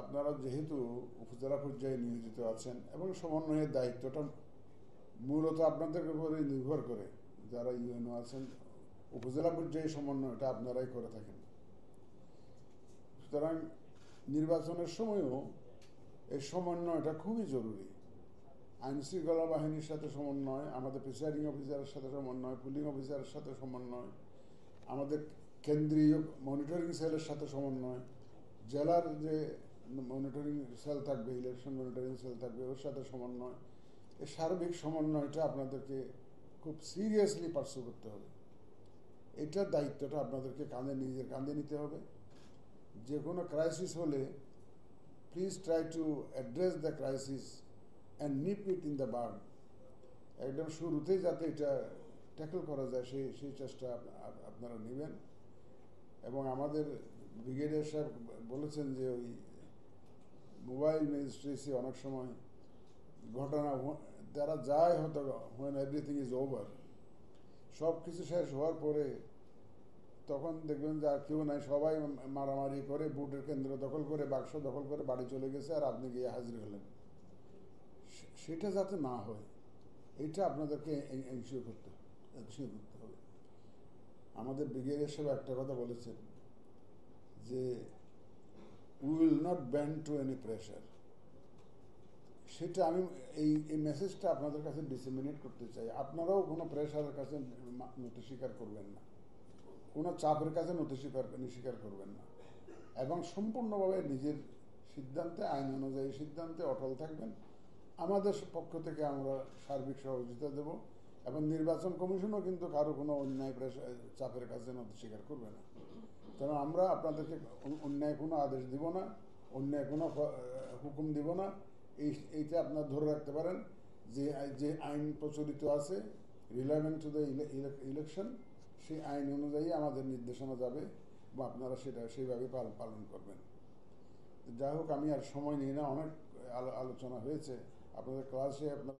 আপনারা যেহেতু উপজেলা পর্যায়ে নিয়োজিত আছেন এবং সমন্বয়ের দায়িত্বটা মূলত আপনাদের উপরে নির্ভর করে, যারা ইউএনও আছেন উপজেলা পর্যায়ে সমন্বয়টা আপনারাই করে থাকেন। সুতরাং নির্বাচনের সময়ও এই সমন্বয়টা খুবই জরুরি। আইন শৃঙ্খলা বাহিনীর সাথে সমন্বয়, আমাদের প্রিসাইডিং অফিসারের সাথে সমন্বয়, পুলিং অফিসারের সাথে সমন্বয়, আমাদের কেন্দ্রীয় মনিটরিং সেলের সাথে সমন্বয়, জেলার যে মনিটরিং সেল থাকবে, ইলেকশন মনিটরিং সেল থাকবে, ওর সাথে সমন্বয়। এই সার্বিক সমন্বয়টা আপনাদেরকে খুব সিরিয়াসলি পার্সু করতে হবে। এটার দায়িত্বটা আপনাদেরকে নিজের কাঁধে নিতে হবে। যে কোনো ক্রাইসিস হলে please try to address the crisis and nip it in the bud. একদম শুরুতেই যাতে এটা ট্যাকল করা যায় সেই চেষ্টা আপনারা নেবেন। এবং আমাদের ব্রিগেডিয়ার সাহেব বলেছেন যে ওই মোবাইল ম্যাজিস্ট্রেসি অনেক সময় ঘটনা তারা যায় হয়তো when everything is over, সব কিছু শেষ হওয়ার পরে তখন দেখবেন যে আর কেউ নাই, সবাই মারামারি করে ভোটের কেন্দ্র দখল করে, বাক্স দখল করে বাড়ি চলে গেছে, আর আপনি গিয়ে হাজির হলেন। সেটা যাতে না হয় এটা আপনাদেরকে এনশিওর করতে হবে। আমাদের ব্রিগেডিয়ার সাহেব একটা কথা বলেছেন যে we will not bend to any pressure. সেটা আমি এই মেসেজটা আপনাদের কাছে ডিসেমিনেট করতে চাই। আপনারাও কোনো প্রেশারের কাছে নতি স্বীকার করবেন না, কোনো চাপের কাছে নতি স্বীকার করবেন না, এবং সম্পূর্ণভাবে নিজের সিদ্ধান্তে, আইন অনুযায়ী সিদ্ধান্তে অটল থাকবেন। আমাদের পক্ষ থেকে আমরা সার্বিক সহযোগিতা দেব, এবং নির্বাচন কমিশনও কিন্তু কারো কোনো অন্যায় চাপের কাছে নতি স্বীকার করবে না। কারণ আমরা আপনাদেরকে অন্যায় কোনো আদেশ দিব না, অন্যায় কোনো হুকুম দিব না। এইটা আপনারা ধরে রাখতে পারেন যে আইন প্রচলিত আছে রিলেভেন্ট টু দ্য ইলেকশন, সেই আইন অনুযায়ী আমাদের নির্দেশনা যাবে এবং আপনারা সেটা সেইভাবে পালন করবেন। যাই হোক, আমি আর সময় নিই না, অনেক আলোচনা হয়েছে। আপনাদের ক্লাসে আপনার